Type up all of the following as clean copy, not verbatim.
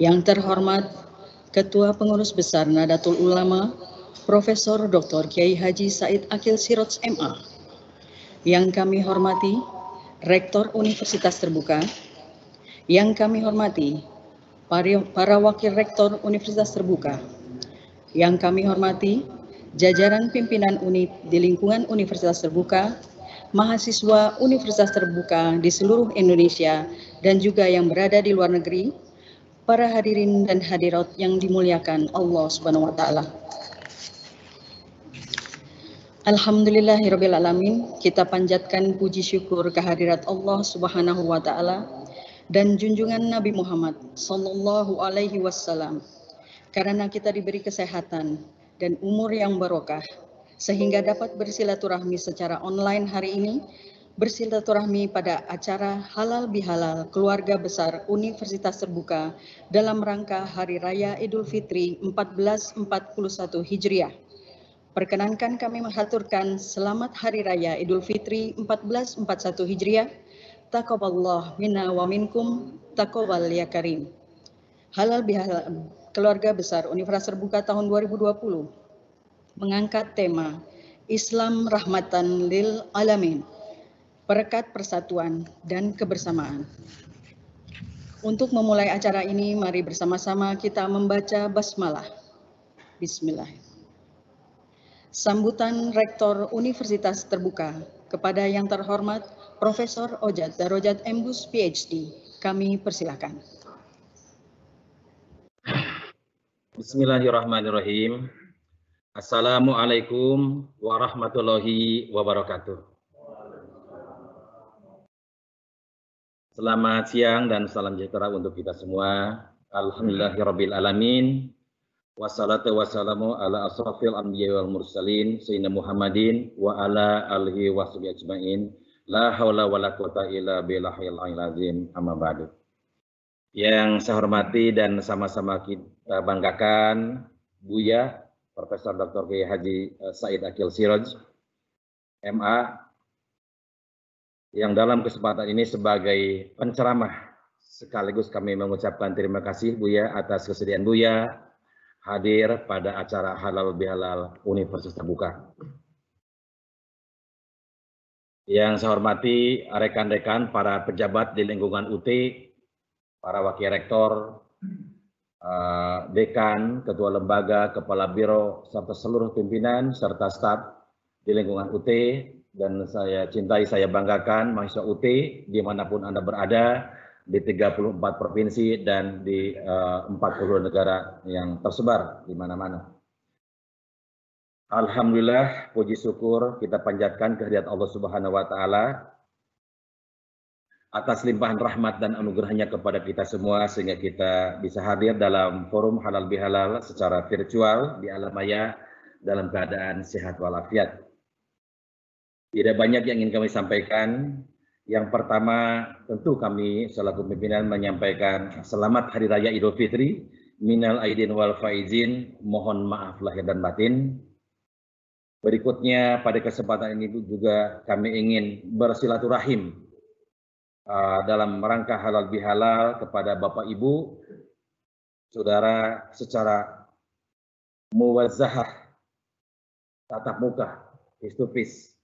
Yang terhormat Ketua Pengurus Besar Nahdlatul Ulama, Profesor Dr. Kiai Haji Said Akil Siroj MA. Yang kami hormati Rektor Universitas Terbuka. Yang kami hormati para Wakil Rektor Universitas Terbuka. Yang kami hormati jajaran pimpinan unit di lingkungan Universitas Terbuka, mahasiswa Universitas Terbuka di seluruh Indonesia, dan juga yang berada di luar negeri, para hadirin dan hadirat yang dimuliakan Allah Subhanahu wa Ta'ala. Alhamdulillahirabbil alamin, kita panjatkan puji syukur kehadirat Allah Subhanahu wa Ta'ala dan junjungan Nabi Muhammad sallallahu alaihi wasallam, karena kita diberi kesehatan dan umur yang barokah sehingga dapat bersilaturahmi secara online hari ini, bersilaturahmi pada acara Halal Bihalal Keluarga Besar Universitas Terbuka dalam rangka Hari Raya Idul Fitri 1441 Hijriah. Perkenankan kami mengaturkan selamat Hari Raya Idul Fitri 1441 Hijriah. Taqabbalallahu minna wa minkum, taqabbal ya karim. Halal Bihalal Keluarga Besar Universitas Terbuka tahun 2020 mengangkat tema Islam Rahmatan lil Alamin, Perekat Persatuan dan Kebersamaan. Untuk memulai acara ini, mari bersama-sama kita membaca basmalah. Bismillah. Sambutan Rektor Universitas Terbuka kepada yang terhormat Profesor Ojad Darajat Embus PhD, kami persilakan. Bismillahirrahmanirrahim. Assalamualaikum warahmatullahi wabarakatuh. Selamat siang dan salam sejahtera untuk kita semua. Alhamdulillahirabbil alamin. Wassalatu wassalamu ala asrafil anbiya wal mursalin sayyidina Muhammadin wa ala alihi washabihi ajmain. La haula wala quwata illa billahil aliyil azim. Amma ba'du. Yang saya hormati dan sama-sama kita banggakan Buya Profesor Dr. Kiai Haji Said Akil Siroj MA, yang dalam kesempatan ini sebagai penceramah sekaligus kami mengucapkan terima kasih Buya atas kesediaan Buya hadir pada acara Halal Bihalal Universitas Terbuka. Yang saya hormati rekan-rekan para pejabat di lingkungan UT, para wakil rektor, dekan, ketua lembaga, kepala biro, serta seluruh pimpinan serta staf di lingkungan UT, dan saya cintai, saya banggakan mahasiswa UT dimanapun Anda berada, di 34 provinsi dan di 40 negara yang tersebar di mana-mana. Alhamdulillah, puji syukur kita panjatkan kehadirat Allah Subhanahu wa Ta'ala atas limpahan rahmat dan anugerahnya kepada kita semua sehingga kita bisa hadir dalam forum Halal Bihalal secara virtual di alam maya dalam keadaan sehat walafiat. Tidak banyak yang ingin kami sampaikan. Yang pertama, tentu kami selaku pimpinan menyampaikan selamat Hari Raya Idul Fitri, minal aidin wal faizin, mohon maaf lahir dan batin. Berikutnya, pada kesempatan ini juga kami ingin bersilaturahim dalam rangka halal bihalal kepada Bapak Ibu, Saudara secara muwazzahah, tatap muka, face to face,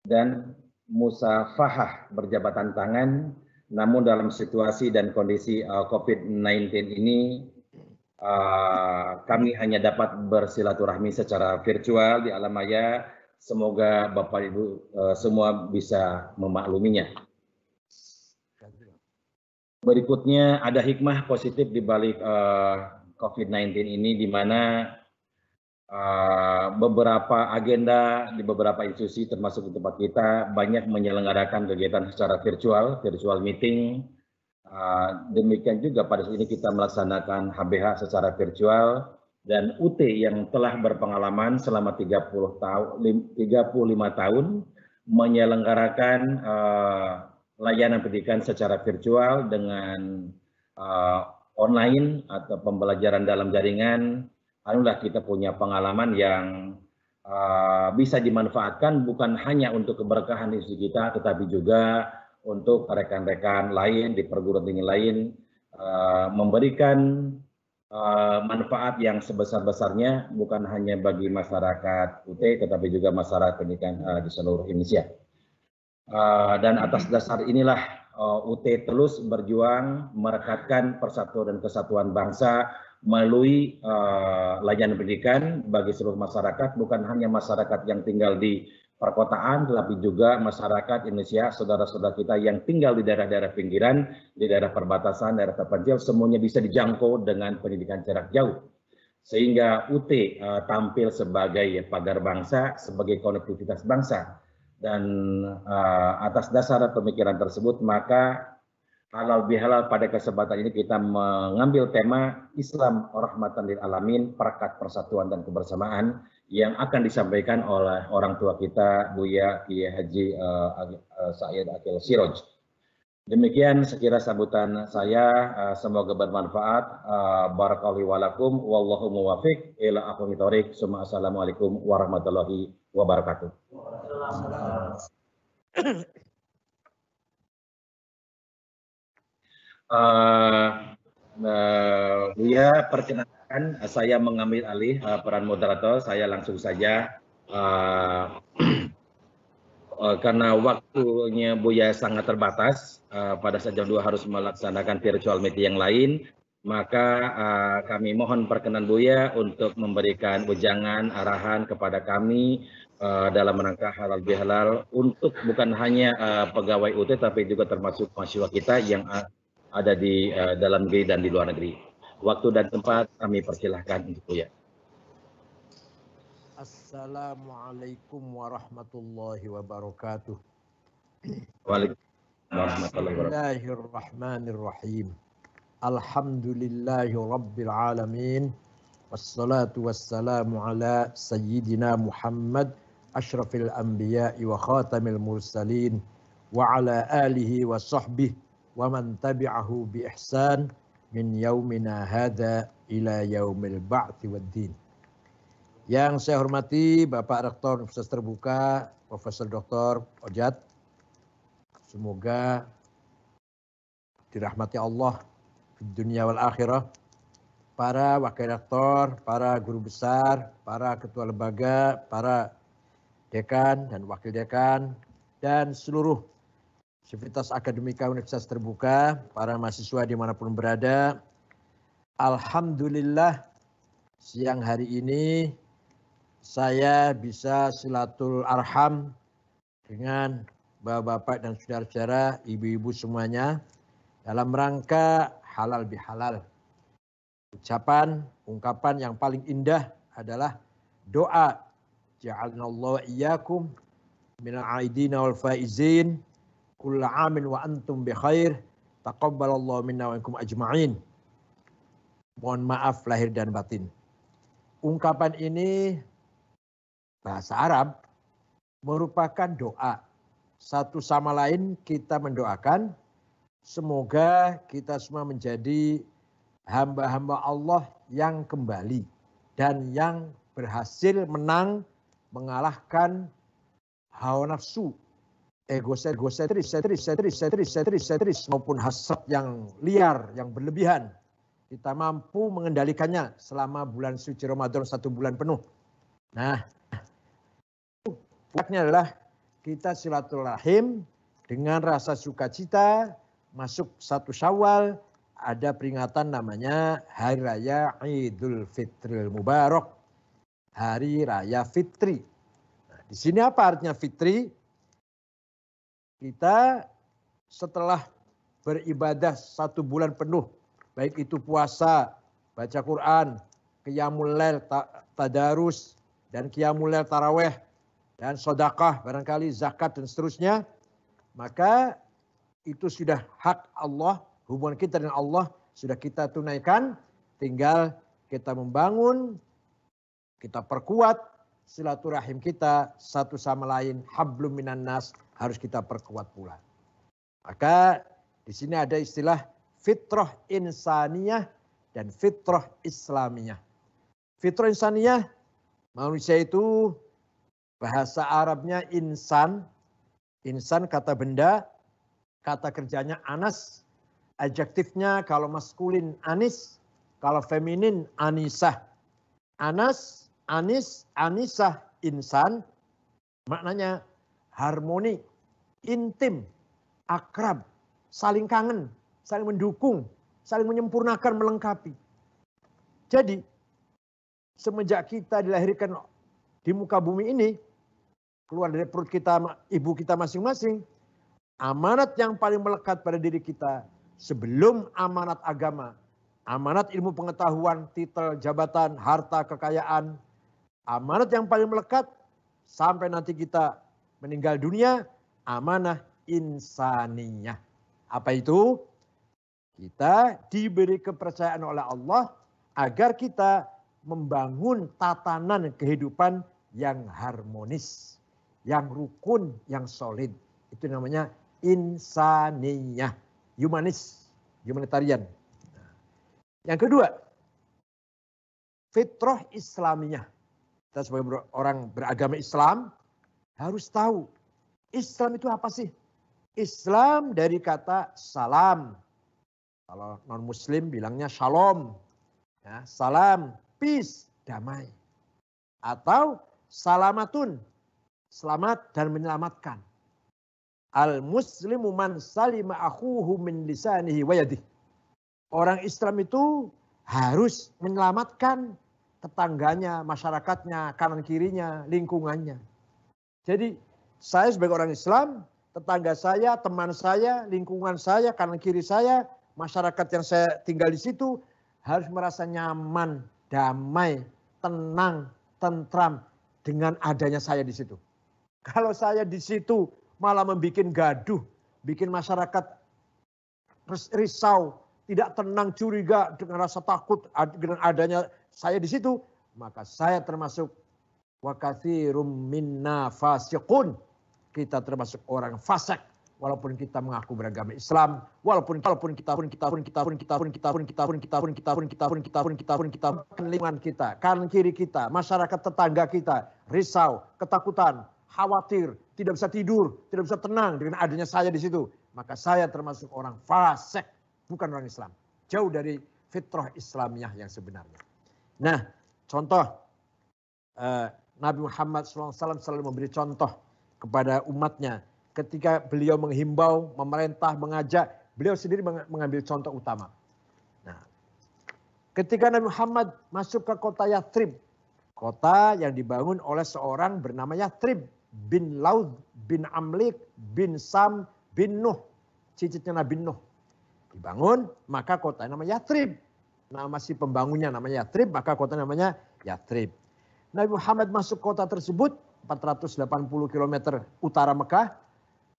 dan musafahah berjabatan tangan, namun dalam situasi dan kondisi COVID-19 ini kami hanya dapat bersilaturahmi secara virtual di alam maya. Semoga Bapak Ibu semua bisa memakluminya. Berikutnya ada hikmah positif di balik COVID-19 ini, di mana beberapa agenda di beberapa institusi termasuk di tempat kita banyak menyelenggarakan kegiatan secara virtual meeting. Demikian juga pada saat ini kita melaksanakan HBH secara virtual, dan UT yang telah berpengalaman selama 35 tahun menyelenggarakan layanan pendidikan secara virtual dengan online atau pembelajaran dalam jaringan. Alhamdulillah kita punya pengalaman yang bisa dimanfaatkan bukan hanya untuk keberkahan institusi kita, tetapi juga untuk rekan-rekan lain di perguruan tinggi lain memberikan manfaat yang sebesar-besarnya bukan hanya bagi masyarakat UT tetapi juga masyarakat pendidikan di seluruh Indonesia. Dan atas dasar inilah UT terus berjuang merekatkan persatuan dan kesatuan bangsa melalui layanan pendidikan bagi seluruh masyarakat, bukan hanya masyarakat yang tinggal di perkotaan, tetapi juga masyarakat Indonesia, saudara-saudara kita yang tinggal di daerah-daerah pinggiran, di daerah perbatasan, daerah terpencil, semuanya bisa dijangkau dengan pendidikan jarak jauh. Sehingga UT tampil sebagai pagar bangsa, sebagai konektivitas bangsa. Dan atas dasar pemikiran tersebut, maka halal bihalal pada kesempatan ini kita mengambil tema Islam rahmatan lil alamin, perekat persatuan dan kebersamaan, yang akan disampaikan oleh orang tua kita, Buya Kiai Haji Said Akil Siroj. Demikian sekira sambutan saya, semoga bermanfaat. Barakallahu walakum, wallahu muwafiq ila aqwamit thoriq. Assalamualaikum warahmatullahi wabarakatuh. Buya, perkenalkan saya mengambil alih peran moderator. Saya langsung saja karena waktunya Buya sangat terbatas, pada saat jam 2 harus melaksanakan virtual meeting yang lain, maka kami mohon perkenan Buya untuk memberikan wejangan arahan kepada kami dalam rangka halal bihalal untuk bukan hanya pegawai UT tapi juga termasuk mahasiswa kita yang ada di dalam negeri dan di luar negeri. Waktu dan tempat kami persilahkan untuk Buya. Assalamualaikum warahmatullahi wabarakatuh. Waalaikumsalam warahmatullahi wabarakatuh. Bismillahirrahmanirrahim. Alhamdulillahi rabbil alamin. Wassalatu wassalamu ala sayyidina Muhammad asyrafil anbiya'i wa khatamil mursalin wa ala alihi wa sahbihi wa man tabi'ahu bi ihsan min yaumina hadha ila yaumil ba'thi waddin. Yang saya hormati Bapak Rektor Universitas Terbuka, Profesor Dr. Ojat. Semoga dirahmati Allah di dunia wal akhirah. Para wakil rektor, para guru besar, para ketua lembaga, para dekan dan wakil dekan, dan seluruh sivitas akademika Universitas Terbuka, para mahasiswa dimanapun berada. Alhamdulillah siang hari ini saya bisa silatul arham dengan bapak-bapak dan saudara-saudara, ibu-ibu semuanya dalam rangka halal bihalal. Ungkapan yang paling indah adalah doa. Ja'alnallahu iyyakum minal aidina wal faizin kulla amin wa antum bi khair. Taqabbalallahu minna wa minkum ajma'in. Mohon maaf lahir dan batin. Ungkapan ini bahasa Arab merupakan doa. Satu sama lain kita mendoakan semoga kita semua menjadi hamba-hamba Allah yang kembali dan yang berhasil menang mengalahkan hawa nafsu, egosentris maupun hasad yang liar, yang berlebihan. Kita mampu mengendalikannya selama bulan suci Ramadan 1 bulan penuh. Nah, puncaknya adalah kita silaturahim dengan rasa sukacita. Masuk 1 Syawal ada peringatan namanya Hari Raya Idul Fitril Mubarak, Hari Raya Fitri. Nah, di sini apa artinya Fitri? Kita setelah beribadah 1 bulan penuh, baik itu puasa, baca Quran, qiyamul lail, tadarus, dan qiyamul lail taraweh, dan sedekah, barangkali zakat dan seterusnya, maka itu sudah hak Allah, hubungan kita dengan Allah sudah kita tunaikan, tinggal kita membangun, kita perkuat silaturahim kita satu sama lain, hablum minan nas, harus kita perkuat pula. Maka di sini ada istilah fitrah insaniyah dan fitrah islamiyah. Fitrah insaniyah, manusia itu bahasa Arabnya insan. Insan kata benda, kata kerjanya anas. Adjektifnya kalau maskulin Anis, kalau feminin Anisah. Anas, Anis, Anisah, insan. Maknanya harmoni, intim, akrab, saling kangen, saling mendukung, saling menyempurnakan, melengkapi. Jadi semenjak kita dilahirkan di muka bumi ini, keluar dari perut kita, ibu kita masing-masing, amanat yang paling melekat pada diri kita sebelum amanat agama, amanat ilmu pengetahuan, titel, jabatan, harta, kekayaan, amanat yang paling melekat sampai nanti kita meninggal dunia, amanah insaniyah. Apa itu? Kita diberi kepercayaan oleh Allah agar kita membangun tatanan kehidupan yang harmonis, yang rukun, yang solid. Itu namanya insaniyah, humanitarian. Yang kedua, fitrah Islamiyah. Kita sebagai orang beragama Islam harus tahu Islam itu apa sih? Islam dari kata salam. Kalau non-muslim bilangnya shalom. Ya, salam, peace, damai. Atau salamatun, selamat dan menyelamatkan. Al-muslimu man salima akhuhu min lisanihi wa yadihi. Orang Islam itu harus menyelamatkan tetangganya, masyarakatnya, kanan kirinya, lingkungannya. Jadi saya sebagai orang Islam, tetangga saya, teman saya, lingkungan saya, kanan kiri saya, masyarakat yang saya tinggal di situ harus merasa nyaman, damai, tenang, tentram dengan adanya saya di situ. Kalau saya di situ malah membuat gaduh, bikin masyarakat risau, tidak tenang, curiga, dengan rasa takut dengan adanya saya di situ, maka saya termasuk wa katsirum minna fasiqun. Kita termasuk orang fasik walaupun kita mengaku beragama Islam, walaupun kita lingkungan kita, kanan kiri kita, masyarakat tetangga kita risau, ketakutan, khawatir, tidak bisa tidur, tidak bisa tenang dengan adanya saya di situ, maka saya termasuk orang fasik, bukan orang Islam. Jauh dari fitrah Islamiyah yang sebenarnya. Nah, contoh Nabi Muhammad SAW selalu memberi contoh kepada umatnya. Ketika beliau menghimbau, memerintah, mengajak, beliau sendiri mengambil contoh utama. Nah, ketika Nabi Muhammad masuk ke kota Yathrib, kota yang dibangun oleh seorang bernama Yathrib bin Laud bin Amlik bin Sam bin Nuh, cicitnya Nabi Nuh. Dibangun, maka kota namanya Yathrib. Nama si pembangunnya namanya Yathrib, maka kota namanya Yathrib. Nabi Muhammad masuk kota tersebut 480 km utara Mekah.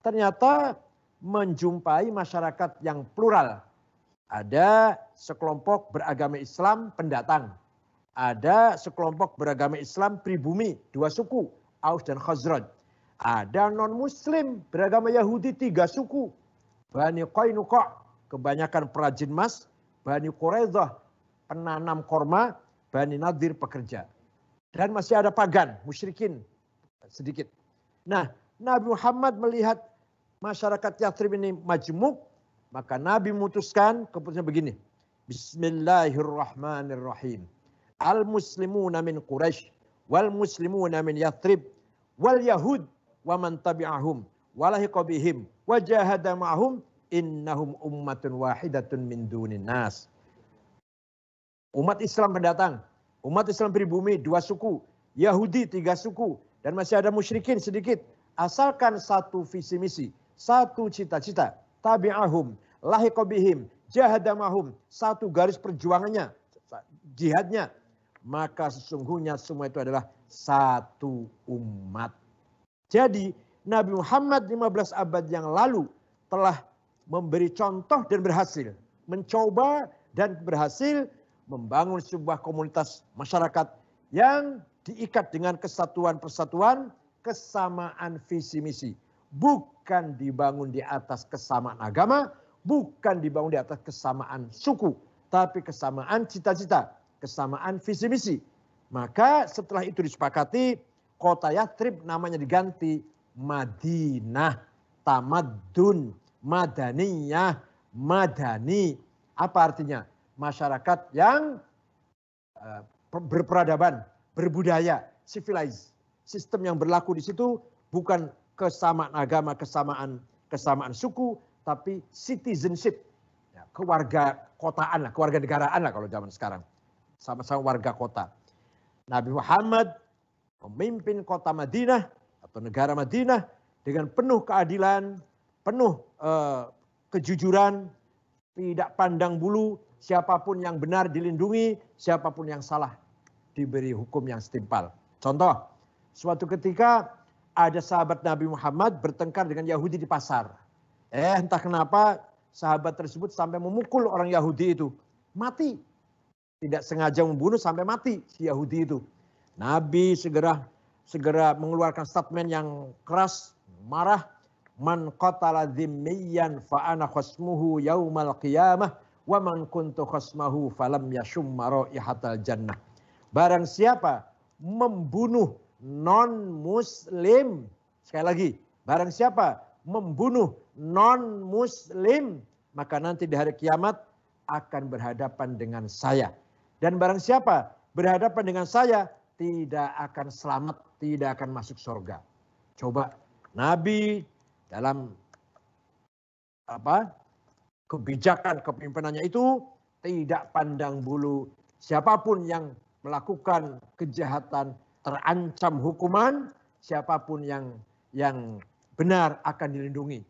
Ternyata menjumpai masyarakat yang plural. Ada sekelompok beragama Islam pendatang. Ada sekelompok beragama Islam pribumi, dua suku, Aus dan Khazraj. Ada non-muslim beragama Yahudi, tiga suku. Bani Qainuqa, kebanyakan perajin emas. Bani Quraidah, penanam korma. Bani Nadir, pekerja. Dan masih ada pagan, musyrikin sedikit. Nah, Nabi Muhammad melihat masyarakat Yathrib ini majmuk, maka Nabi memutuskan keputusan begini. Bismillahirrahmanirrahim. Al-muslimuna min Quraisy wal muslimuna min Yathrib wal yahud wa man tabi'ahum wa lahiqa bihim wa jahada ma'hum innahum ummatun wahidatun min dunin nas. Umat Islam pendatang, umat Islam pribumi dua suku, Yahudi tiga suku, dan masih ada musyrikin sedikit. Asalkan satu visi misi, satu cita-cita, tabi'ahum, lahiqa bihim, jahadamahum, satu garis perjuangannya, jihadnya, maka sesungguhnya semua itu adalah satu umat. Jadi Nabi Muhammad 15 abad yang lalu telah memberi contoh dan berhasil, mencoba dan berhasil membangun sebuah komunitas masyarakat yang diikat dengan kesatuan persatuan, kesamaan visi misi. Bukan dibangun di atas kesamaan agama, bukan dibangun di atas kesamaan suku, tapi kesamaan cita-cita, kesamaan visi misi. Maka setelah itu disepakati, kota Yathrib namanya diganti Madinah, Tamaddun, Madaniyah, madani. Apa artinya? Masyarakat yang berperadaban, berbudaya, civilized. Sistem yang berlaku di situ bukan kesamaan agama, kesamaan suku, tapi citizenship, ya, kewarga kotaan lah, kewarga negaraan lah kalau zaman sekarang. Sama-sama warga kota. Nabi Muhammad memimpin kota Madinah atau negara Madinah dengan penuh keadilan, penuh kejujuran, tidak pandang bulu, siapapun yang benar dilindungi, siapapun yang salah diberi hukum yang setimpal. Contoh, suatu ketika ada sahabat Nabi Muhammad bertengkar dengan Yahudi di pasar. Entah kenapa sahabat tersebut sampai memukul orang Yahudi itu. Mati. Tidak sengaja membunuh sampai mati si Yahudi itu. Nabi segera mengeluarkan statement yang keras, marah. Man qatala dhimmiyan fa'ana khasmuhu yaumal qiyamah wa man kuntu khasmahu falam yashumma raihatal jannah. Barang siapa membunuh non-muslim, sekali lagi, barang siapa membunuh non-muslim, maka nanti di hari kiamat akan berhadapan dengan saya. Dan barang siapa berhadapan dengan saya tidak akan selamat, tidak akan masuk surga. Coba Nabi dalam kebijakan kepimpinannya itu tidak pandang bulu, siapapun yang melakukan kejahatan terancam hukuman, siapapun yang benar akan dilindungi.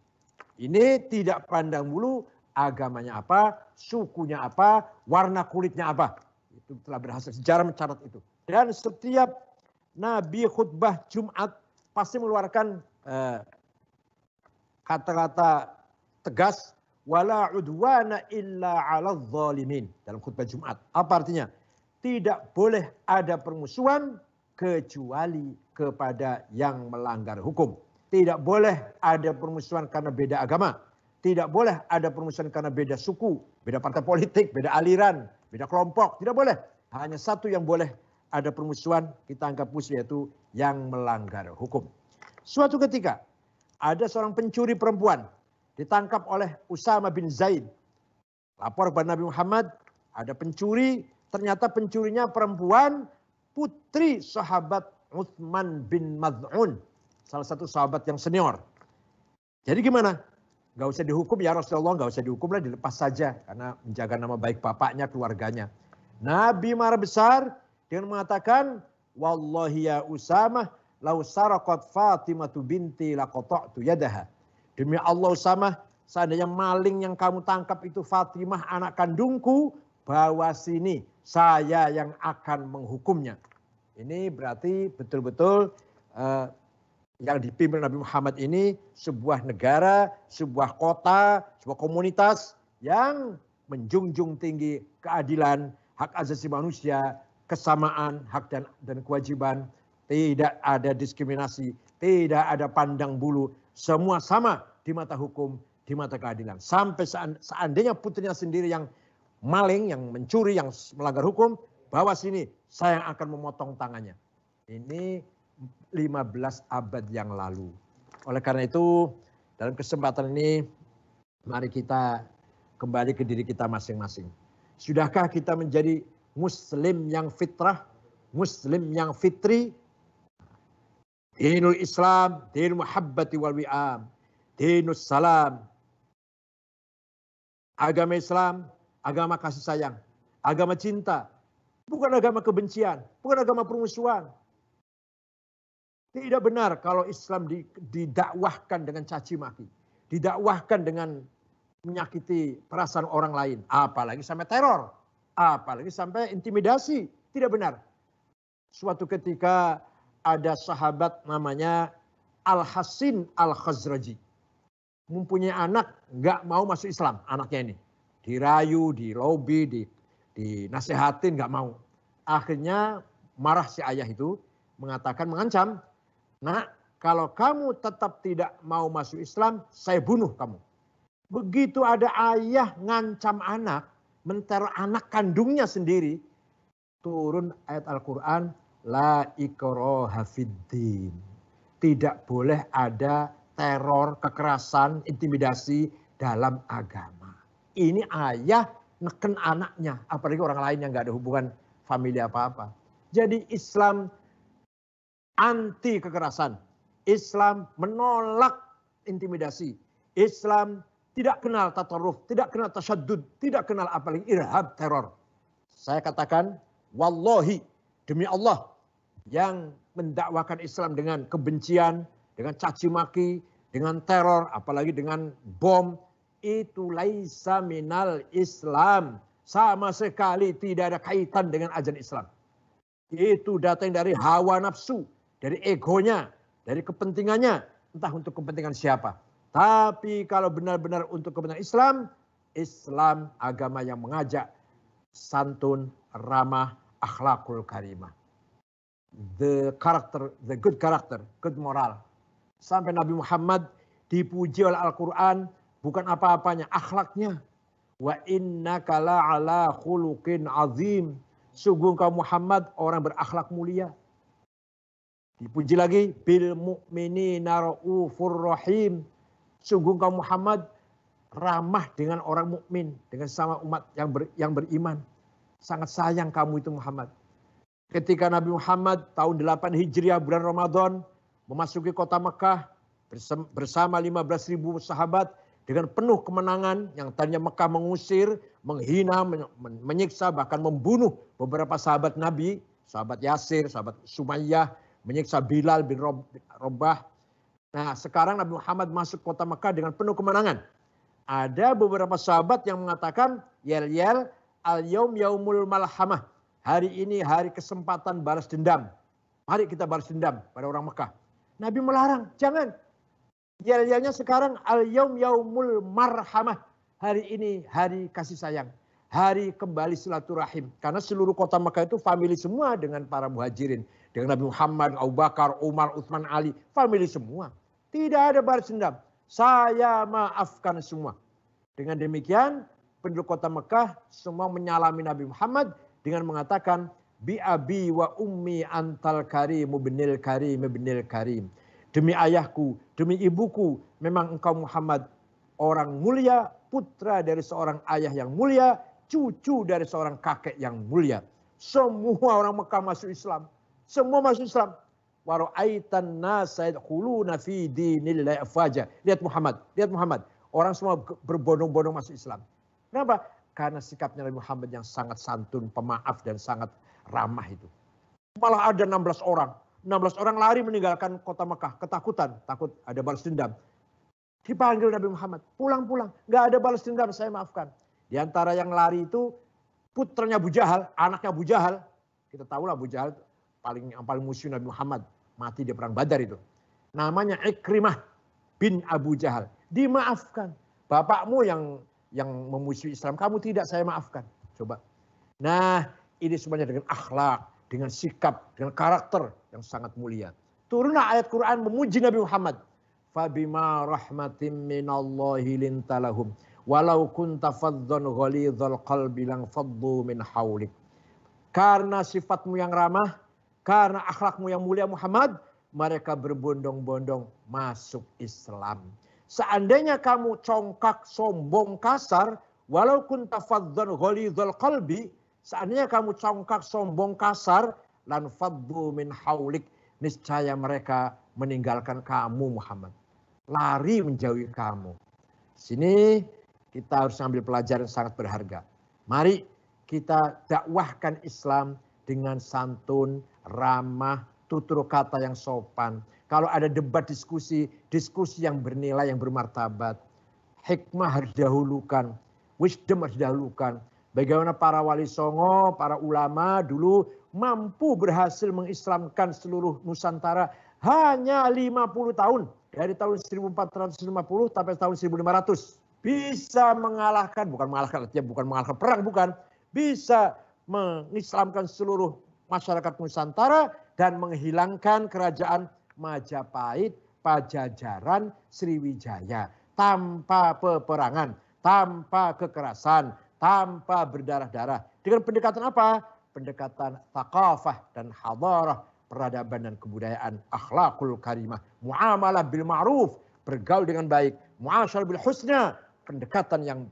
Ini tidak pandang bulu agamanya apa, sukunya apa, warna kulitnya apa. Itu telah berhasil, sejarah mencatat itu. Dan setiap Nabi khutbah Jumat pasti mengeluarkan kata-kata tegas, wala udwana illa 'alal zalimin dalam khutbah Jumat. Apa artinya? Tidak boleh ada permusuhan kecuali kepada yang melanggar hukum. Tidak boleh ada permusuhan karena beda agama. Tidak boleh ada permusuhan karena beda suku, beda partai politik, beda aliran, beda kelompok. Tidak boleh. Hanya satu yang boleh ada permusuhan, kita anggap musuh, yaitu yang melanggar hukum. Suatu ketika ada seorang pencuri perempuan ditangkap oleh Usama bin Zaid. Lapor kepada Nabi Muhammad, ada pencuri, ternyata pencurinya perempuan, putri sahabat Uthman bin Mad'un, salah satu sahabat yang senior. Jadi gimana? Gak usah dihukum ya Rasulullah, gak usah dihukum lah, dilepas saja karena menjaga nama baik bapaknya, keluarganya. Nabi marah besar dengan mengatakan, wallahi ya Usama, lau saraqat Fatimatu binti laqata'tu yadaha. Demi Allah Usama, seandainya maling yang kamu tangkap itu Fatimah anak kandungku, bawa sini, saya yang akan menghukumnya. Ini berarti betul-betul yang dipimpin Nabi Muhammad ini sebuah negara, sebuah kota, sebuah komunitas yang menjunjung tinggi keadilan, hak asasi manusia, kesamaan hak dan kewajiban. Tidak ada diskriminasi, tidak ada pandang bulu, semua sama di mata hukum, di mata keadilan. Sampai seandainya putrinya sendiri yang maling, yang mencuri, yang melanggar hukum, bawa sini, saya yang akan memotong tangannya. Ini 15 abad yang lalu. Oleh karena itu, dalam kesempatan ini, mari kita kembali ke diri kita masing-masing. Sudahkah kita menjadi muslim yang fitrah, muslim yang fitri? Dinul Islam, dinul muhabbati wal wi'am, dinus salam. Agama Islam, agama kasih sayang, agama cinta, bukan agama kebencian, bukan agama permusuhan. Tidak benar kalau Islam didakwahkan dengan caci maki, didakwahkan dengan menyakiti perasaan orang lain, apalagi sampai teror, apalagi sampai intimidasi. Tidak benar. Suatu ketika ada sahabat namanya Al-Hasin Al-Khazraji. Mempunyai anak, nggak mau masuk Islam anaknya ini. Dirayu, dilobi, dinasihatin, nggak mau. Akhirnya marah si ayah itu, mengatakan, mengancam, nak, kalau kamu tetap tidak mau masuk Islam, saya bunuh kamu. Begitu ada ayah ngancam anak, menteror anak kandungnya sendiri, turun ayat Al-Quran, la ikraha fiddin. Tidak boleh ada teror, kekerasan, intimidasi dalam agama. Ini ayah neken anaknya, apalagi orang lain yang nggak ada hubungan famili apa-apa. Jadi Islam anti kekerasan. Islam menolak intimidasi. Islam tidak kenal tatarruf, tidak kenal tasyaddud, tidak kenal apalagi irhab, teror. Saya katakan, wallahi, demi Allah, yang mendakwakan Islam dengan kebencian, dengan caci maki, dengan teror, apalagi dengan bom, itu laisa minal Islam. Sama sekali tidak ada kaitan dengan ajaran Islam. Itu datang dari hawa nafsu, dari egonya, dari kepentingannya, entah untuk kepentingan siapa. Tapi kalau benar-benar untuk kepentingan Islam, Islam agama yang mengajak santun, ramah, akhlakul karimah. The good character, good moral. Sampai Nabi Muhammad dipuji oleh Al-Quran, bukan apa-apanya, akhlaknya. Wa innaka la'ala khuluqin azim. Sungguh kau Muhammad orang berakhlak mulia. Dipuji lagi, bil mu'minina ra'ufur rahim. Sungguh kau Muhammad ramah dengan orang mukmin, dengan sama umat yang beriman. Sangat sayang kamu itu Muhammad. Ketika Nabi Muhammad tahun 8 Hijriah bulan Ramadan memasuki kota Mekah bersama 15.000 sahabat dengan penuh kemenangan, yang tadinya Mekah mengusir, menghina, menyiksa, bahkan membunuh beberapa sahabat Nabi, sahabat Yasir, sahabat Sumayyah, menyiksa Bilal bin Rabah. Nah, sekarang Nabi Muhammad masuk kota Mekah dengan penuh kemenangan. Ada beberapa sahabat yang mengatakan, yel-yel, al-yaum yaumul malhamah. Hari ini hari kesempatan balas dendam. Mari kita balas dendam pada orang Mekah. Nabi melarang, jangan. Yel-yelnya sekarang al-yaum yaumul marhamah. Hari ini hari kasih sayang. Hari kembali silaturahim. Karena seluruh kota Mekah itu famili semua dengan para muhajirin. Dengan Nabi Muhammad, Abu Bakar, Umar, Utsman, Ali. Famili semua. Tidak ada balas dendam. Saya maafkan semua. Dengan demikian penduduk kota Mekah semua menyalami Nabi Muhammad dengan mengatakan, bi abi wa ummi antal karim ibnil karim ibnil karim. Demi ayahku, demi ibuku, memang engkau Muhammad orang mulia, putra dari seorang ayah yang mulia, cucu dari seorang kakek yang mulia. Semua orang Mekah masuk Islam. Semua masuk Islam. Wa ra'aitan nasa yadkhuluna fi dinillahi afwaja. Lihat Muhammad, lihat Muhammad. Orang semua berbondong-bondong masuk Islam. Kenapa? Karena sikapnya Nabi Muhammad yang sangat santun, pemaaf dan sangat ramah itu. Malah ada 16 orang. 16 orang lari meninggalkan kota Mekah, ketakutan, takut ada balas dendam. Dipanggil Nabi Muhammad, pulang-pulang, nggak ada balas dendam, saya maafkan. Di antara yang lari itu putranya Abu Jahal, anaknya Abu Jahal. Kita tahu lah Abu Jahal yang paling musuh Nabi Muhammad, mati di perang Badar itu. Namanya Ikrimah bin Abu Jahal. Dimaafkan. Bapakmu yang memusuhi Islam, kamu tidak, saya maafkan. Coba. Nah, ini semuanya dengan akhlak, dengan sikap, dengan karakter yang sangat mulia. Turunlah ayat Quran memuji Nabi Muhammad. Fabima rahmatin minallahi lintalahum. Walau kunta faddan ghalidhal qalbi lang faddu min haulik. Karena sifatmu yang ramah, karena akhlakmu yang mulia Muhammad, mereka berbondong-bondong masuk Islam. Seandainya kamu congkak, sombong, kasar, walau kunta faddan ghalidhal qalbi, seandainya kamu congkak, sombong, kasar, lan faddu min haulik, niscaya mereka meninggalkan kamu Muhammad. Lari menjauhi kamu. Sini kita harus ambil pelajaran sangat berharga. Mari kita dakwahkan Islam dengan santun, ramah, tutur kata yang sopan. Kalau ada debat diskusi yang bernilai, yang bermartabat. Hikmah harus didahulukan, wisdom harus didahulukan. Bagaimana para wali songo, para ulama dulu mampu berhasil mengislamkan seluruh Nusantara hanya 50 tahun. Dari tahun 1450 sampai tahun 1500. Bisa mengalahkan, bukan mengalahkan perang, bukan. Bisa mengislamkan seluruh masyarakat Nusantara dan menghilangkan kerajaan Majapahit, Pajajaran, Sriwijaya. Tanpa peperangan, tanpa kekerasan, tanpa berdarah-darah. Dengan pendekatan apa? Pendekatan thaqafah dan hadarah, peradaban dan kebudayaan, akhlakul karimah, muamalah bil ma'ruf, bergaul dengan baik, muasyarah bil husna, pendekatan yang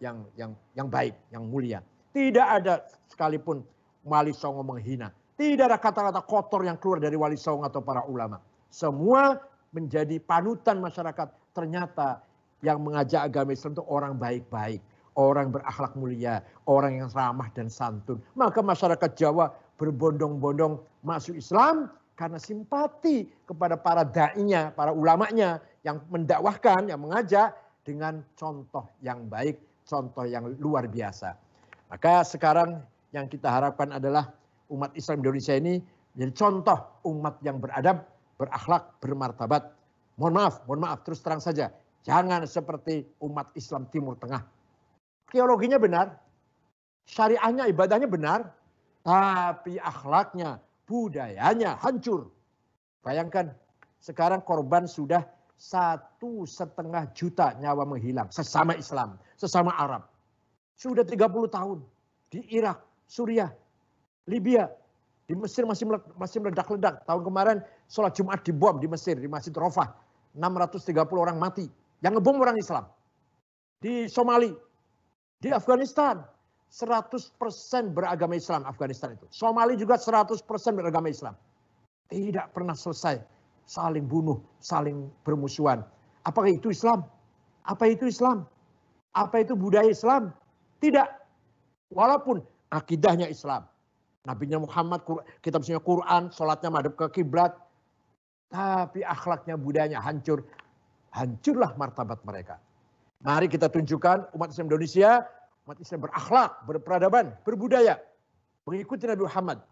yang baik, yang mulia. Tidak ada sekalipun Wali Songo menghina. Tidak ada kata-kata kotor yang keluar dari Wali Songo atau para ulama. Semua menjadi panutan masyarakat. Ternyata yang mengajak agama Islam itu orang baik-baik, orang berakhlak mulia, orang yang ramah dan santun. Maka masyarakat Jawa berbondong-bondong masuk Islam karena simpati kepada para da'inya, para ulamanya yang mendakwahkan, yang mengajak dengan contoh yang baik, contoh yang luar biasa. Maka sekarang yang kita harapkan adalah umat Islam Indonesia ini menjadi contoh umat yang beradab, berakhlak, bermartabat. Mohon maaf, terus terang saja. Jangan seperti umat Islam Timur Tengah. Teologinya benar, syariahnya, ibadahnya benar, tapi akhlaknya, budayanya hancur. Bayangkan, sekarang korban sudah 1,5 juta nyawa menghilang. Sesama Islam, sesama Arab. Sudah 30 tahun di Irak, Suriah, Libya, di Mesir masih meledak-ledak. Tahun kemarin sholat Jumat dibom di Mesir, di Masjid Rafah. 630 orang mati. Yang ngebom orang Islam. Di Somali, di Afghanistan, 100% beragama Islam Afghanistan itu. Somali juga 100% beragama Islam. Tidak pernah selesai saling bunuh, saling bermusuhan. Apakah itu Islam? Apa itu Islam? Apa itu budaya Islam? Tidak. Walaupun akidahnya Islam. Nabinya Muhammad, kitabnya Quran, sholatnya madhab ke kiblat. Tapi akhlaknya, budayanya hancur. Hancurlah martabat mereka. Mari kita tunjukkan umat Islam Indonesia, umat Islam berakhlak, berperadaban, berbudaya. Mengikuti Nabi Muhammad.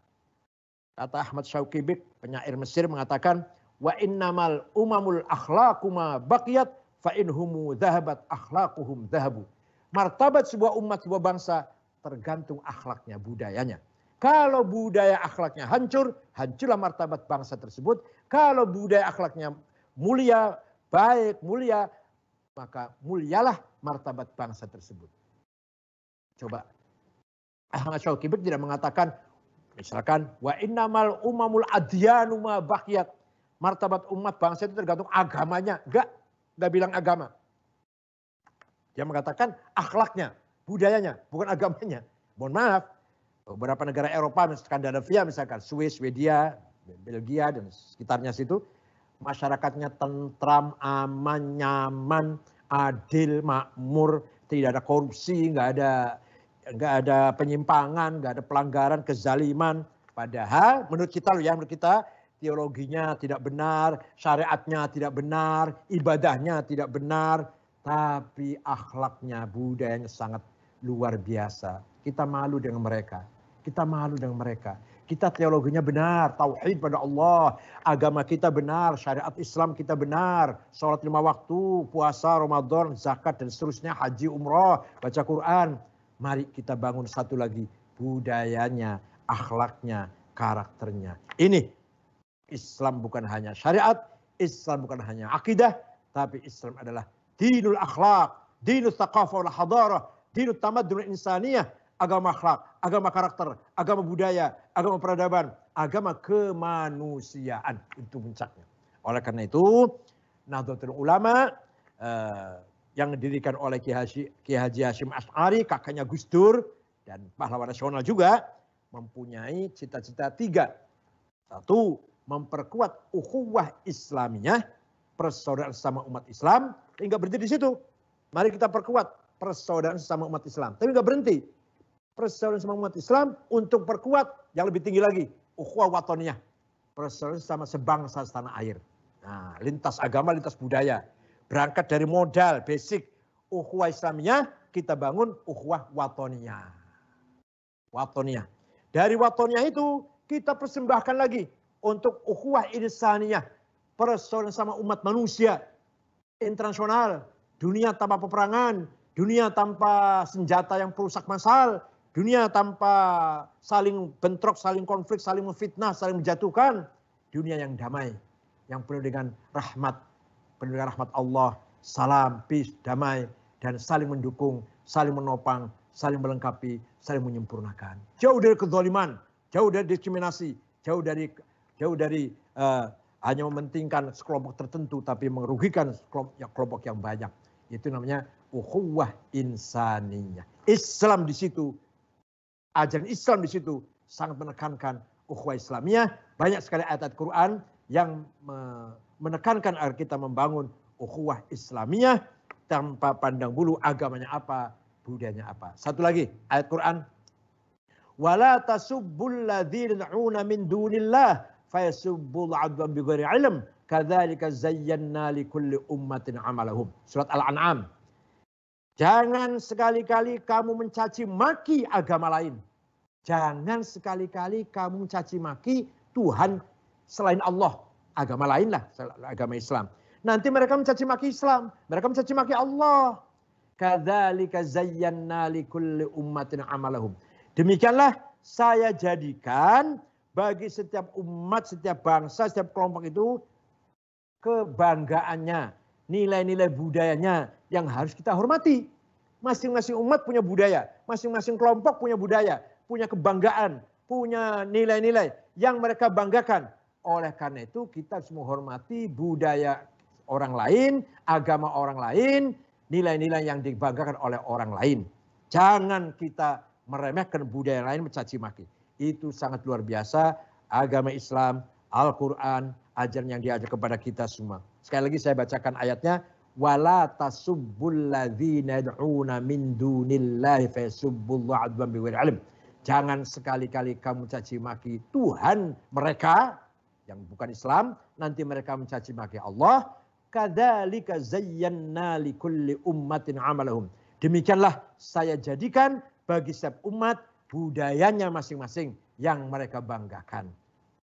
Kata Ahmad Shauqi Bik, penyair Mesir mengatakan, wa innamal umamul akhlaquma baqiyat fa inhumu dhahabat akhlaquhum dhahabu. Martabat sebuah umat, sebuah bangsa tergantung akhlaknya, budayanya. Kalau budaya akhlaknya hancur, hancurlah martabat bangsa tersebut. Kalau budaya akhlaknya mulia, baik, mulia, maka mulialah martabat bangsa tersebut. Coba, Ahmad Shauqi Bik tidak mengatakan, misalkan, wa innamal umamul adyanu ma baqiyat. Martabat umat bangsa itu tergantung agamanya. Enggak bilang agama. Dia mengatakan akhlaknya, budayanya, bukan agamanya. Mohon maaf, beberapa negara Eropa, Skandinavia misalkan, Swiss, Swedia, Belgia dan sekitarnya situ, masyarakatnya tentram, aman, nyaman, adil, makmur, tidak ada korupsi, nggak ada penyimpangan, nggak ada pelanggaran, kezaliman. Padahal menurut kita loh ya, menurut kita teologinya tidak benar, syariatnya tidak benar, ibadahnya tidak benar, tapi akhlaknya, budayanya sangat luar biasa. Kita malu dengan mereka. Kita malu dengan mereka. Kita teologinya benar, tauhid pada Allah, agama kita benar, syariat Islam kita benar, sholat 5 waktu, puasa, Ramadan, zakat dan seterusnya, haji, umrah, baca Quran. Mari kita bangun satu lagi, budayanya, akhlaknya, karakternya. Ini Islam bukan hanya syariat, Islam bukan hanya akidah, tapi Islam adalah dinul akhlak, dinul thaqafah wal hadarah, dinul tamaddun insaniyah. Agama akhlak, agama karakter, agama budaya, agama peradaban, agama kemanusiaan. Itu puncaknya. Oleh karena itu, Nahdlatul Ulama yang didirikan oleh Ki Haji Hashim Asy'ari, kakaknya Gus Dur, dan pahlawan nasional juga, mempunyai cita-cita 3. 1, memperkuat ukhuwah Islamiyah, persaudaraan sesama umat Islam. Tapi nggak berhenti di situ. Mari kita perkuat persaudaraan sesama umat Islam. Tapi nggak berhenti. Persaudaraan sama umat Islam untuk perkuat yang lebih tinggi lagi, ukhuwah watoniyah, persaudaraan sama sebangsa setanah air. Nah, lintas agama, lintas budaya. Berangkat dari modal basic ukhuwah Islamiyah, kita bangun ukhuwah watoniyah. Watoniyah. Dari watoniyah itu kita persembahkan lagi untuk ukhuwah insaniyah, persaudaraan sama umat manusia internasional, dunia tanpa peperangan, dunia tanpa senjata yang perusak massal, dunia tanpa saling bentrok, saling konflik, saling memfitnah, saling menjatuhkan. Dunia yang damai, yang penuh dengan rahmat, penuh dengan rahmat Allah, salam, peace, damai, dan saling mendukung, saling menopang, saling melengkapi, saling menyempurnakan. Jauh dari kezaliman, jauh dari diskriminasi, jauh dari hanya mementingkan sekelompok tertentu, tapi merugikan kelompok yang banyak. Itu namanya ukhuwah insaniyah. Islam di situ, ajaran Islam di situ sangat menekankan ukhuwah Islamiyah. Banyak sekali ayat Quran yang menekankan agar kita membangun ukhuwah Islamiyah tanpa pandang bulu agamanya apa, budayanya apa. Satu lagi ayat Quran. Wala tasubbul ladzina yad'una min dunillah fayasubbul 'adwan bighairi 'ilm kadzalika zayyana likulli ummatin 'amalahum. Surat Al-An'am. Jangan sekali-kali kamu mencaci maki agama lain. Jangan sekali-kali kamu mencaci maki Tuhan selain Allah. Agama lain lah, agama Islam. Nanti mereka mencaci maki Islam. Mereka mencaci maki Allah. Kadzalika zayyana likulli ummatin 'amalahum. Demikianlah saya jadikan bagi setiap umat, setiap bangsa, setiap kelompok itu kebanggaannya, nilai-nilai budayanya yang harus kita hormati. Masing-masing umat punya budaya, masing-masing kelompok punya budaya, punya kebanggaan, punya nilai-nilai yang mereka banggakan. Oleh karena itu kita harus menghormati budaya orang lain, agama orang lain, nilai-nilai yang dibanggakan oleh orang lain. Jangan kita meremehkan budaya lain, mencaci maki. Itu sangat luar biasa. Agama Islam, Al-Quran, ajaran yang diajar kepada kita semua. Sekali lagi saya bacakan ayatnya. Wala tasubbul ladzina yad'una min dunillahi fayasubbullaha 'adwan bighairi 'ilm. Jangan sekali-kali kamu caci maki Tuhan mereka yang bukan Islam, nanti mereka mencaci maki Allah. Kadzalika zayyana likulli ummatin 'amalahum. Demikianlah saya jadikan bagi setiap umat budayanya masing-masing yang mereka banggakan.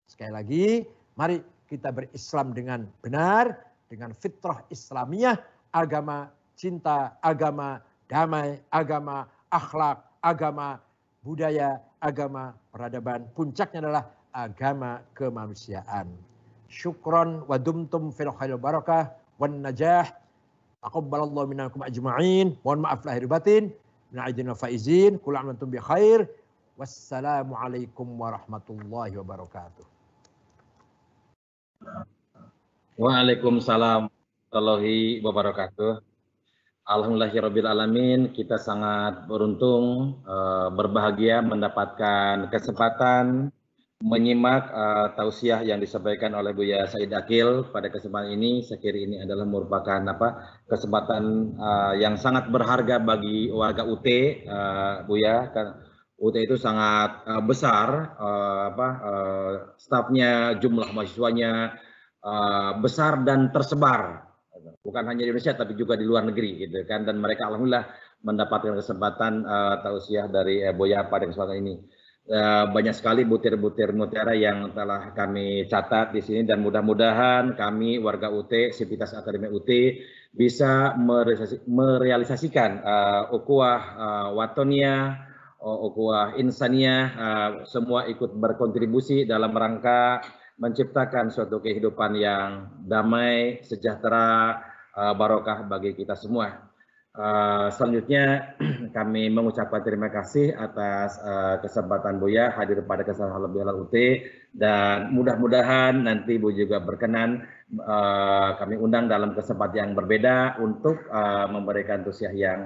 Sekali lagi, mari kita berislam dengan benar, dengan fitrah Islamiyah, agama cinta, agama damai, agama akhlak, agama budaya, agama peradaban. Puncaknya adalah agama kemanusiaan. Syukron wa dumtum fil khairil barakah wan najah. Taqabbalallahu minnakum ajma'in. Mohon maaf lahir batin. Minal aidin wal faizin. Kullu aam wa antum bi khair. Wassalamualaikum warahmatullahi wabarakatuh. Waalaikumsalam warahmatullahi wabarakatuh. Alhamdulillahirabbil alamin, kita sangat beruntung, berbahagia mendapatkan kesempatan menyimak tausiah yang disampaikan oleh Buya Said Akil pada kesempatan ini. Saya kira ini adalah merupakan kesempatan yang sangat berharga bagi warga UT, Buya. UT itu sangat besar, stafnya, jumlah mahasiswanya besar dan tersebar, bukan hanya di Indonesia tapi juga di luar negeri, gitu kan. Dan mereka alhamdulillah mendapatkan kesempatan tausiah dari Buya pada kesempatan ini. Banyak sekali butir-butir mutiara yang telah kami catat di sini, dan mudah-mudahan kami warga UT, Sivitas Akademi UT bisa merealisasikan ukhuwah watoniyah, ukhuwah insaniyah, semua ikut berkontribusi dalam rangka menciptakan suatu kehidupan yang damai, sejahtera, barokah bagi kita semua. Selanjutnya kami mengucapkan terima kasih atas kesempatan Buya hadir pada kesempatan lebih halal UT, dan mudah-mudahan nanti Bu juga berkenan kami undang dalam kesempatan yang berbeda untuk memberikan tausiah yang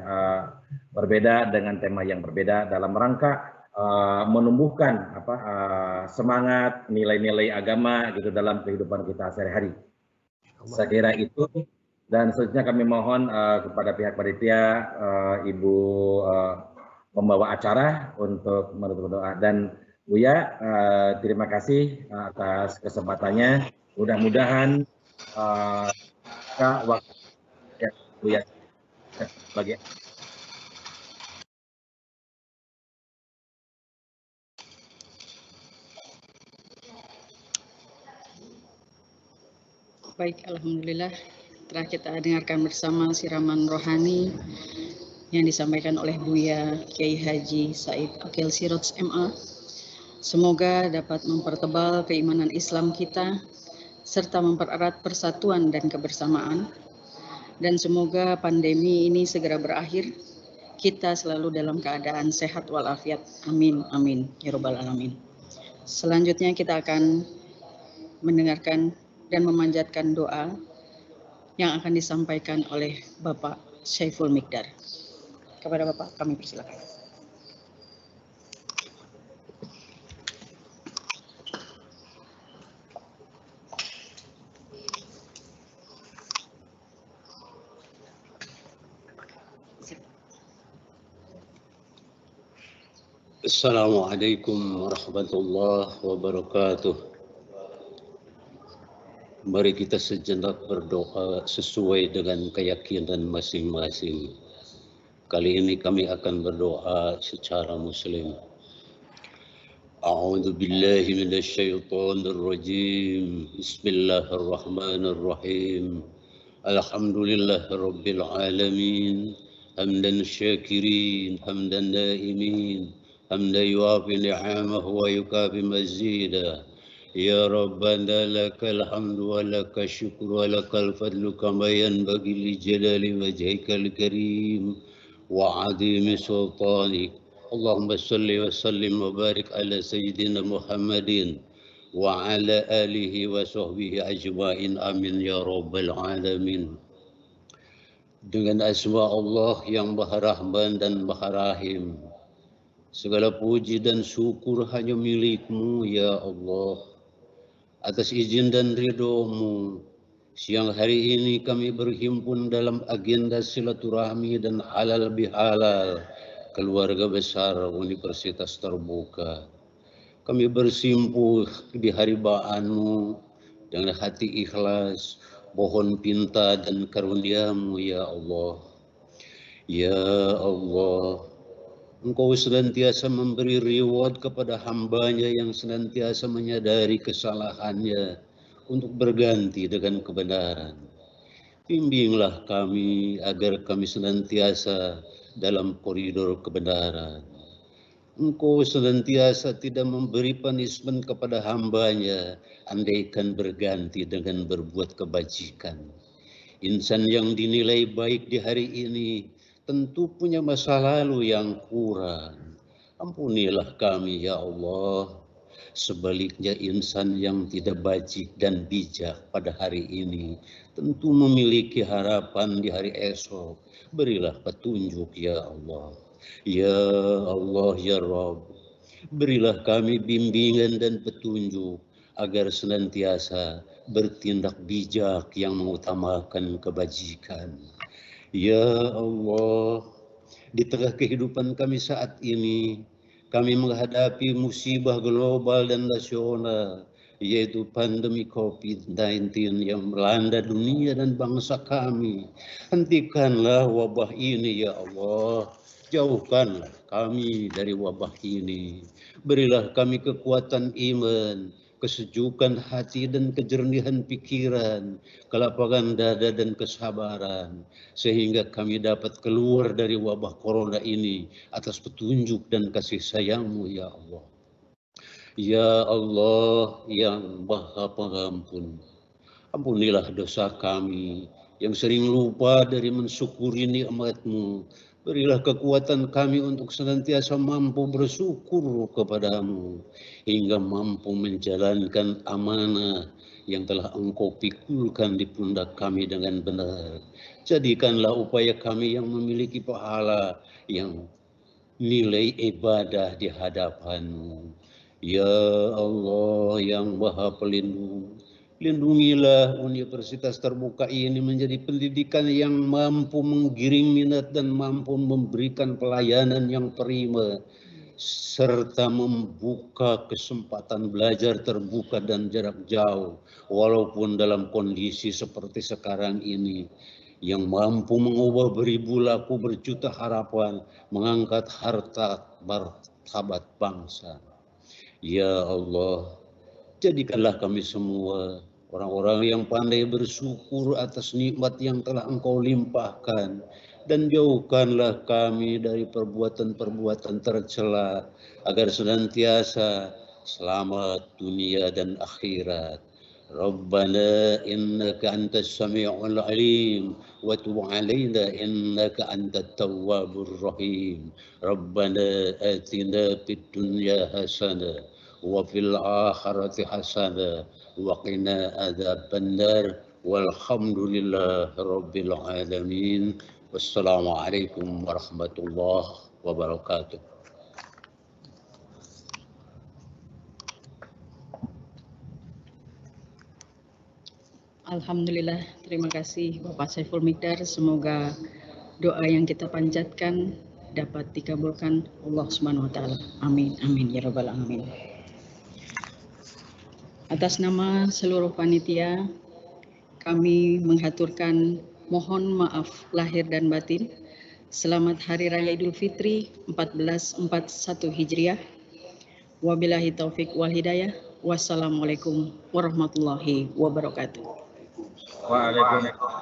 berbeda dengan tema yang berbeda dalam rangka menumbuhkan semangat nilai-nilai agama gitu dalam kehidupan kita sehari-hari. Saya kira itu. Dan selanjutnya kami mohon kepada pihak panitia, Ibu pembawa acara untuk menutup doa. Dan Buya, terima kasih atas kesempatannya. Mudah-mudahan waktu Buya bagi. Baik, alhamdulillah. Telah kita dengarkan bersama siraman rohani yang disampaikan oleh Buya Kiai Haji Said Akil Siraj MA. Semoga dapat mempertebal keimanan Islam kita serta mempererat persatuan dan kebersamaan. Dan semoga pandemi ini segera berakhir. Kita selalu dalam keadaan sehat walafiat. Amin, amin, ya rabbal alamin. Selanjutnya kita akan mendengarkan dan memanjatkan doa yang akan disampaikan oleh Bapak Syaiful Miqdar. Kepada Bapak kami persilakan. Assalamualaikum warahmatullahi wabarakatuh. Mari kita sejenak berdoa sesuai dengan keyakinan masing-masing. Kali ini kami akan berdoa secara muslim. A'udzu billahi minasyaitonir rajim. Bismillahirrahmanirrahim. Alhamdulillahirabbil alamin. Hamdan syakirin, hamdan naimin. حمدا يوافي نعمه ويكافي مزيدا يا ربنا لك الحمد ولك الشكر ولك الفضل كما ينبغي لجلال وجهك الكريم وعظيم سلطانك اللهم صل وسلم وبارك على سيدنا محمد وعلى آله وصحبه أجمعين آمين يا رب العالمين. Dengan asma Allah yang Maha Rahman dan Maha Rahim, segala puji dan syukur hanya milik-Mu ya Allah. Atas izin dan ridho-Mu, siang hari ini kami berhimpun dalam agenda silaturahmi dan halal bihalal keluarga besar Universitas Terbuka. Kami bersimpuh di haribaanmu dengan hati ikhlas, mohon pinta dan karunia-Mu ya Allah. Ya Allah, Engkau senantiasa memberi reward kepada hamba-Nya yang senantiasa menyadari kesalahannya untuk berganti dengan kebenaran. Bimbinglah kami agar kami senantiasa dalam koridor kebenaran. Engkau senantiasa tidak memberi punishment kepada hamba-Nya andaikan berganti dengan berbuat kebajikan. Insan yang dinilai baik di hari ini tentu punya masa lalu yang kurang. Ampunilah kami ya Allah. Sebaliknya insan yang tidak bajik dan bijak pada hari ini tentu memiliki harapan di hari esok. Berilah petunjuk ya Allah. Ya Allah ya Rabb. Berilah kami bimbingan dan petunjuk agar senantiasa bertindak bijak yang mengutamakan kebajikan. Ya Allah, di tengah kehidupan kami saat ini, kami menghadapi musibah global dan nasional, yaitu pandemi COVID-19 yang melanda dunia dan bangsa kami. Hentikanlah wabah ini ya Allah, jauhkanlah kami dari wabah ini. Berilah kami kekuatan iman, kesejukan hati dan kejernihan pikiran, kelapangan dada dan kesabaran, sehingga kami dapat keluar dari wabah corona ini atas petunjuk dan kasih sayang-Mu ya Allah. Ya Allah yang Maha Pengampun, ampunilah dosa kami yang sering lupa dari mensyukuri nikmat-Mu. Berilah kekuatan kami untuk senantiasa mampu bersyukur kepada-Mu, hingga mampu menjalankan amanah yang telah Engkau pikulkan di pundak kami dengan benar. Jadikanlah upaya kami yang memiliki pahala, yang nilai ibadah di hadapan-Mu. Ya Allah yang Maha Pelindung, lindungilah Universitas Terbuka ini menjadi pendidikan yang mampu menggiring minat dan mampu memberikan pelayanan yang prima, serta membuka kesempatan belajar terbuka dan jarak jauh, walaupun dalam kondisi seperti sekarang ini, yang mampu mengubah beribu laku berjuta harapan, mengangkat harta martabat bangsa. Ya Allah, jadikanlah kami semua orang-orang yang pandai bersyukur atas nikmat yang telah Engkau limpahkan, dan jauhkanlah kami dari perbuatan-perbuatan tercela agar senantiasa selamat dunia dan akhirat. Rabbana innaka antas sami'ul alim wa tub 'alaina innaka antat tawwabur rahim. Rabbana atina fid dunya hasanah wa fil akhirati hasanah wa qina adzabannar walhamdulillahi rabbil alamin. Wassalamualaikum warahmatullahi wabarakatuh. Alhamdulillah, terima kasih Bapak Saiful Miqdar. Semoga doa yang kita panjatkan dapat dikabulkan Allah Subhanahu wa taala. Amin amin ya rabbal alamin. Atas nama seluruh panitia, kami menghaturkan mohon maaf lahir dan batin. Selamat Hari Raya Idul Fitri 1441 Hijriah. Wabillahi taufik wal hidayah. Wassalamualaikum warahmatullahi wabarakatuh. Waalaikumsalam